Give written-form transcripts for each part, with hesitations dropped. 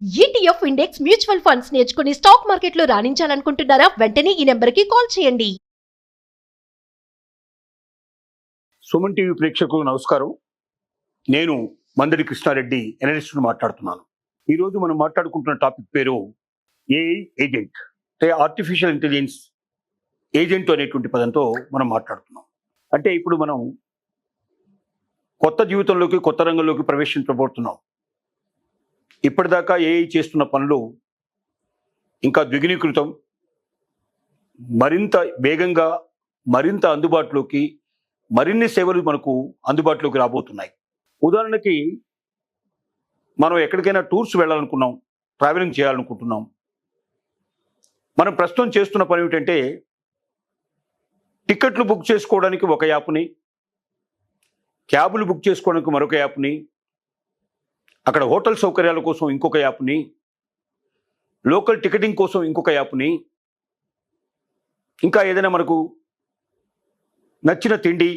ETF index mutual funds నేర్చుకుని stock మార్కెట్లో రాణించాలనుకుంటున్నారా? వెంటనే ఈ నెంబర్కి కాల్ చేయండి. సుమన్ టీవీ ప్రేక్షకులకు నమస్కారం. నేను మందడి కృష్ణారెడ్డి, ఎనలిస్ట్ మాట్లాడుతున్నాను. ఈరోజు మనం మాట్లాడుకుంటున్న టాపిక్ పేరు ఏఐ ఏజెంట్, అంటే ఆర్టిఫిషియల్ ఇంటెలిజెన్స్ ఏజెంట్ అనేటువంటి పదంతో మనం మాట్లాడుతున్నాం. అంటే ఇప్పుడు మనం కొత్త జీవితంలోకి, కొత్త రంగంలోకి ప్రవేశించబోతున్నాం. ఇప్పటిదాకా ఏఐ చేస్తున్న పనులు ఇంకా ద్విగుణీకృతం, మరింత వేగంగా, మరింత అందుబాటులోకి, మరిన్ని సేవలు మనకు అందుబాటులోకి రాబోతున్నాయి. ఉదాహరణకి మనం ఎక్కడికైనా టూర్స్ వెళ్ళాలనుకున్నాం, ట్రావెలింగ్ చేయాలనుకుంటున్నాం. మనం ప్రస్తుతం చేస్తున్న పని ఏమిటంటే టికెట్లు బుక్ చేసుకోవడానికి ఒక యాప్ని, క్యాబులు బుక్ చేసుకోవడానికి మరొక యాప్ని, అక్కడ హోటల్ సౌకర్యాల కోసం ఇంకొక యాప్ని, లోకల్ టికెటింగ్ కోసం ఇంకొక యాప్ని, ఇంకా ఏదైనా మనకు నచ్చిన తిండి,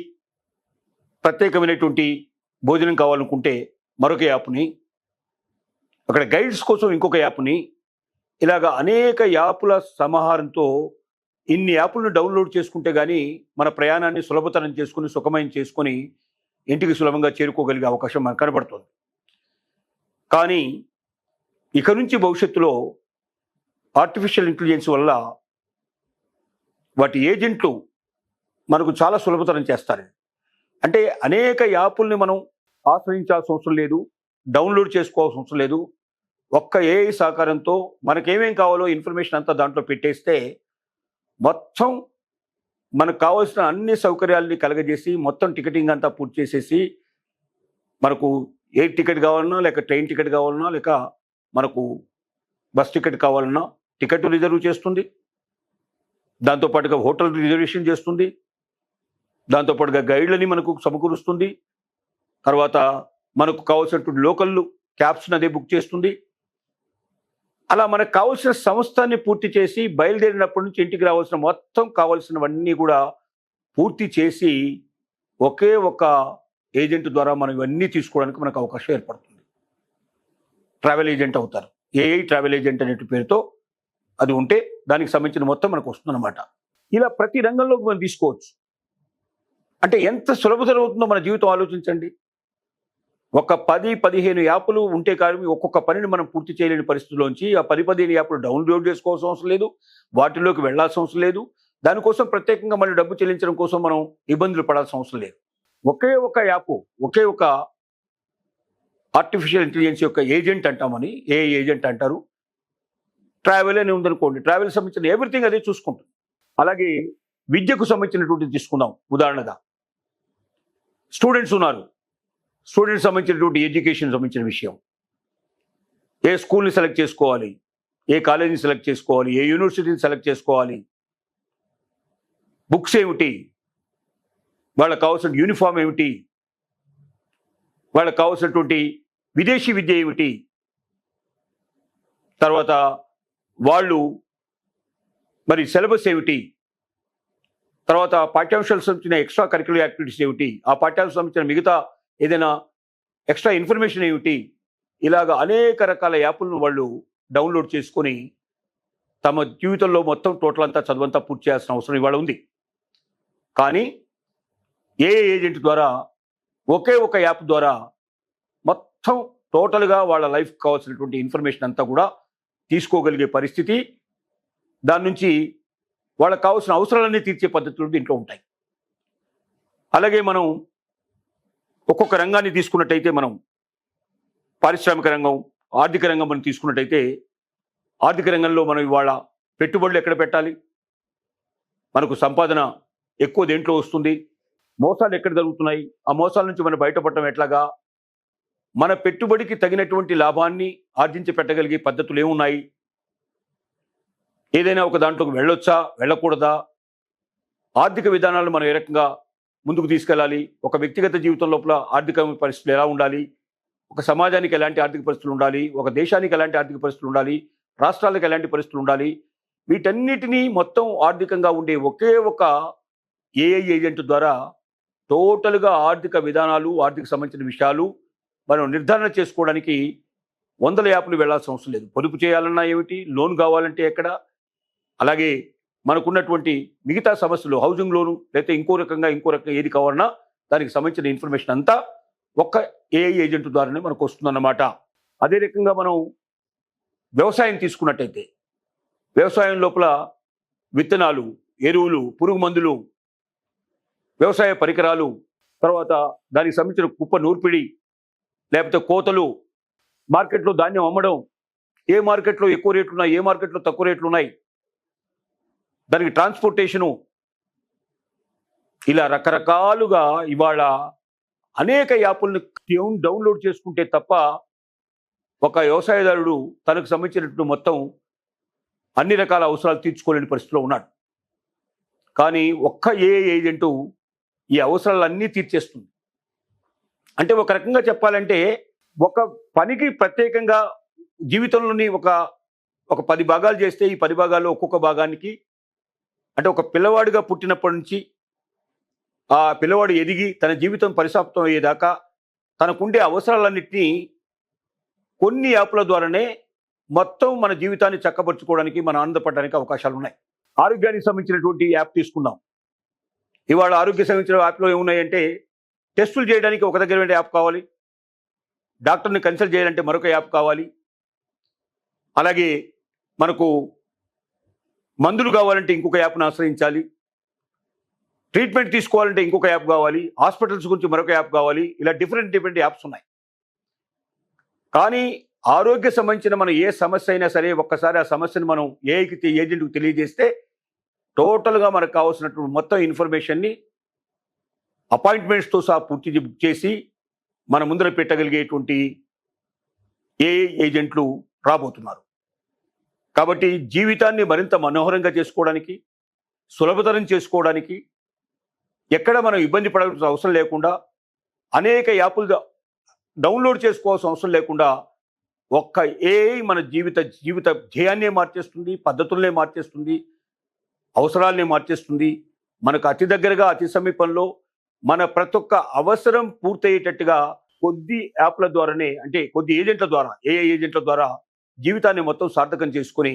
ప్రత్యేకమైనటువంటి భోజనం కావాలనుకుంటే మరొక యాప్ని, అక్కడ గైడ్స్ కోసం ఇంకొక యాప్ని, ఇలాగా అనేక యాప్ల సమాహారంతో ఇన్ని యాప్లను డౌన్లోడ్ చేసుకుంటే కానీ మన ప్రయాణాన్ని సులభతరం చేసుకుని, సుఖమయం చేసుకొని ఇంటికి సులభంగా చేరుకోగలిగే అవకాశం మనకు కనబడుతుంది. కానీ ఇక నుంచి భవిష్యత్తులో ఆర్టిఫిషియల్ ఇంటెలిజెన్స్ వల్ల వాటి ఏజెంట్లు మనకు చాలా సులభతరం చేస్తారు. అంటే అనేక యాప్ల్ని మనం ఆశ్రయించాల్సిన అవసరం లేదు, డౌన్లోడ్ చేసుకోవాల్సిన అవసరం లేదు. ఒక్క ఏఐ సహకారంతో మనకేమేం కావాలో ఇన్ఫర్మేషన్ అంతా దాంట్లో పెట్టేస్తే మొత్తం మనకు కావాల్సిన అన్ని సౌకర్యాలని కలగజేసి, మొత్తం టికెటింగ్ అంతా పూర్తి చేసేసి, మనకు ఏ టికెట్ కావాలన్నా, లేక ట్రైన్ టికెట్ కావాలన్నా, లేక మనకు బస్ టికెట్ కావాలన్నా టికెట్ రిజర్వ్ చేస్తుంది. దాంతోపాటుగా హోటల్ రిజర్వేషన్ చేస్తుంది. దాంతోపాటుగా గైడ్లని మనకు సమకూరుస్తుంది. తర్వాత మనకు కావాల్సినటువంటి లోకల్ క్యాబ్స్ని అదే బుక్ చేస్తుంది. అలా మనకు కావాల్సిన సంస్థని పూర్తి చేసి బయలుదేరినప్పటి నుంచి ఇంటికి రావాల్సిన మొత్తం కావాల్సినవన్నీ కూడా పూర్తి చేసి ఒకే ఒక ఏజెంట్ ద్వారా మనం ఇవన్నీ తీసుకోవడానికి మనకు అవకాశం ఏర్పడుతుంది. ట్రావెల్ ఏజెంట్ అవుతారు. ఏఐ ట్రావెల్ ఏజెంట్ అనే పేరుతో అది ఉంటే దానికి సంబంధించిన మొత్తం మనకు వస్తుందన్నమాట. ఇలా ప్రతి రంగంలోకి మనం తీసుకోవచ్చు. అంటే ఎంత సులభతరం అవుతుందో మన జీవితం ఆలోచించండి. ఒక 10-15 యాప్లు ఉంటే కానీ ఒక్కొక్క పనిని మనం పూర్తి చేయలేని పరిస్థితుల్లోంచి ఆ 10-15 యాప్లు డౌన్లోడ్ చేసుకోవాల్సిన అవసరం లేదు, వాటిలోకి వెళ్లాల్సిన అవసరం లేదు. దానికోసం ప్రత్యేకంగా మళ్ళీ డబ్బు చెల్లించడం కోసం మనం ఇబ్బందులు పడాల్సిన అవసరం లేదు. ఒకే ఒక యాప్, ఒకే ఒక ఆర్టిఫిషియల్ ఇంటెలిజెన్స్ యొక్క ఏజెంట్ అంటామని, ఏఐ ఏజెంట్ అంటారు. ట్రావెల్ అని ఉందనుకోండి, ట్రావెల్ సంబంధించిన ఎవ్రీథింగ్ అదే చూసుకుంటుంది. అలాగే విద్యకు సంబంధించినటువంటి తీసుకుందాం. ఉదాహరణగా స్టూడెంట్స్ ఉన్నారు. స్టూడెంట్స్ సంబంధించినటువంటి ఎడ్యుకేషన్ సంబంధించిన విషయం, ఏ స్కూల్ని సెలెక్ట్ చేసుకోవాలి, ఏ కాలేజీని సెలెక్ట్ చేసుకోవాలి, ఏ యూనివర్సిటీని సెలెక్ట్ చేసుకోవాలి, బుక్స్ ఏమిటి, వాళ్ళకి కావాల్సిన యూనిఫామ్ ఏమిటి, వాళ్ళకి కావాల్సినటువంటి విదేశీ విద్య ఏమిటి, తర్వాత వాళ్ళు మరి సిలబస్ ఏమిటి, తర్వాత పాఠ్యాంశాలకు సంబంధించిన ఎక్స్ట్రా కరిక్యులర్ యాక్టివిటీస్ ఏమిటి, ఆ పాఠ్యాంశాలకు సంబంధించిన మిగతా ఏదైనా ఎక్స్ట్రా ఇన్ఫర్మేషన్ ఏమిటి, ఇలాగ అనేక రకాల యాప్లను వాళ్ళు డౌన్లోడ్ చేసుకొని తమ జీవితంలో మొత్తం టోటల్ అంతా చదువంతా పూర్తి చేయాల్సిన అవసరం ఇవాళ ఉంది. కానీ ఏఐ ఏజెంట్ ద్వారా, ఒకే ఒక యాప్ ద్వారా మొత్తం టోటల్గా వాళ్ళ లైఫ్కి కావాల్సినటువంటి ఇన్ఫర్మేషన్ అంతా కూడా తీసుకోగలిగే పరిస్థితి, దాని నుంచి వాళ్ళకి కావాల్సిన అవసరాలన్నీ తీర్చే పద్ధతులు దీంట్లో ఉంటాయి. అలాగే మనం ఒక్కొక్క రంగాన్ని తీసుకున్నట్టయితే, మనం పారిశ్రామిక రంగం, ఆర్థిక రంగం మనం తీసుకున్నట్టయితే, ఆర్థిక రంగంలో మనం ఇవాళ పెట్టుబడులు ఎక్కడ పెట్టాలి, మనకు సంపాదన ఎక్కువ దేంట్లో వస్తుంది, మోసాలు ఎక్కడ జరుగుతున్నాయి, ఆ మోసాల నుంచి మనం బయటపడటం ఎట్లాగా, మన పెట్టుబడికి తగినటువంటి లాభాన్ని ఆర్జించి పెట్టగలిగే పద్ధతులు ఏమున్నాయి, ఏదైనా ఒక దాంట్లోకి వెళ్ళొచ్చా, వెళ్ళకూడదా, ఆర్థిక విధానాలను మనం ఏ రకంగా ముందుకు తీసుకెళ్ళాలి, ఒక వ్యక్తిగత జీవితం లోపల ఆర్థిక పరిస్థితులు ఎలా ఉండాలి, ఒక సమాజానికి ఎలాంటి ఆర్థిక పరిస్థితులు ఉండాలి, ఒక దేశానికి ఎలాంటి ఆర్థిక పరిస్థితులు ఉండాలి, రాష్ట్రాలకు ఎలాంటి పరిస్థితులు ఉండాలి, వీటన్నిటినీ మొత్తం ఆర్థికంగా ఉండే ఒకే ఒక ఏఐ ఏజెంట్ ద్వారా టోటల్గా ఆర్థిక విధానాలు, ఆర్థిక సంబంధించిన విషయాలు మనం నిర్ధారణ చేసుకోవడానికి వందల యాప్లు వెళ్లాల్సిన అవసరం లేదు. పొదుపు చేయాలన్నా ఏమిటి, లోన్ కావాలంటే ఎక్కడ, అలాగే మనకున్నటువంటి మిగతా సమస్యలు హౌసింగ్ లోను లేకపోతే ఇంకో రకంగా ఏది కావాలన్నా దానికి సంబంధించిన ఇన్ఫర్మేషన్ అంతా ఒక్క ఏఐ ఏజెంట్ ద్వారానే మనకు వస్తుందన్నమాట. అదే రకంగా మనం వ్యవసాయం తీసుకున్నట్టయితే వ్యవసాయం లోపల విత్తనాలు, ఎరువులు, పురుగు మందులు, వ్యవసాయ పరికరాలు, తర్వాత దానికి సంబంధించిన కుప్ప నూర్పిడి లేకపోతే కోతలు, మార్కెట్లో ధాన్యం అమ్మడం, ఏ మార్కెట్లో ఎక్కువ రేట్లు ఉన్నాయి, ఏ మార్కెట్లో తక్కువ రేట్లు ఉన్నాయి, దానికి ట్రాన్స్పోర్టేషను, ఇలా రకరకాలుగా ఇవాళ అనేక యాప్లను డౌన్లోడ్ చేసుకుంటే తప్ప ఒక వ్యవసాయదారుడు తనకు సంబంధించినటువంటి మొత్తం అన్ని రకాల అవసరాలు తీర్చుకోలేని పరిస్థితిలో ఉన్నాడు. కానీ ఒక్క ఏఐ ఏజెంటు ఈ అవసరాలన్నీ తీర్చేస్తుంది. అంటే ఒక రకంగా చెప్పాలంటే ఒక పనికి ప్రత్యేకంగా జీవితంలోని ఒక 10 భాగాలు చేస్తే ఈ 10 భాగాల్లో ఒక్కొక్క భాగానికి అంటే ఒక పిల్లవాడిగా పుట్టినప్పటి నుంచి ఆ పిల్లవాడు ఎదిగి తన జీవితం పరిసమాప్తం అయ్యేదాకా తనకుండే అవసరాలన్నింటినీ కొన్ని యాప్ల ద్వారానే మొత్తం మన జీవితాన్ని చక్కబరుచుకోవడానికి, మన ఆనందపడడానికి అవకాశాలు ఉన్నాయి. ఆరోగ్యానికి సంబంధించినటువంటి యాప్ తీసుకుందాం. ఇవాళ ఆరోగ్య సంబంధించిన యాప్లో ఏమున్నాయంటే టెస్టులు చేయడానికి ఒక దగ్గర యాప్ కావాలి, డాక్టర్ని కన్సల్ట్ చేయాలంటే మరొక యాప్ కావాలి, అలాగే మనకు మందులు కావాలంటే ఇంకొక యాప్ను ఆశ్రయించాలి, ట్రీట్మెంట్ తీసుకోవాలంటే ఇంకొక యాప్ కావాలి, హాస్పిటల్స్ గురించి మరొక యాప్ కావాలి, ఇలా డిఫరెంట్ యాప్స్ ఉన్నాయి. కానీ ఆరోగ్య సంబంధించిన మనం ఏ సమస్య అయినా సరే ఒక్కసారి ఆ సమస్యను మనం ఏజెంట్కి తెలియజేస్తే టోటల్గా మనకు కావాల్సినటువంటి మొత్తం ఇన్ఫర్మేషన్ని అపాయింట్మెంట్స్తో సహా పూర్తి చేసి మన ముందర పెట్టగలిగేటువంటి ఏఐ ఏజెంట్లు రాబోతున్నారు. కాబట్టి జీవితాన్ని మరింత మనోహరంగా చేసుకోవడానికి, సులభతరం చేసుకోవడానికి, ఎక్కడ మనం ఇబ్బంది పడాల్సిన అవసరం లేకుండా, అనేక యాప్లు డౌన్లోడ్ చేసుకోవాల్సిన అవసరం లేకుండా ఒక్క ఏఐ మన జీవిత ధ్యేయాన్నే మార్చేస్తుంది, పద్ధతుల్నే మార్చేస్తుంది, అవసరాలనే మార్చేస్తుంది. మనకు అతి దగ్గరగా, అతి సమీపంలో మన ప్రతి ఒక్క అవసరం పూర్తయ్యేటట్టుగా కొద్ది యాప్ల ద్వారానే, అంటే కొద్ది ఏజెంట్ల ద్వారా, ఏఐ ఏజెంట్ల ద్వారా జీవితాన్ని మొత్తం సార్థకం చేసుకొని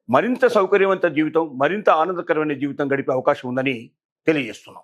మరింత సౌకర్యవంత జీవితం, మరింత ఆనందకరమైన జీవితం గడిపే అవకాశం ఉందని తెలియజేస్తున్నాం.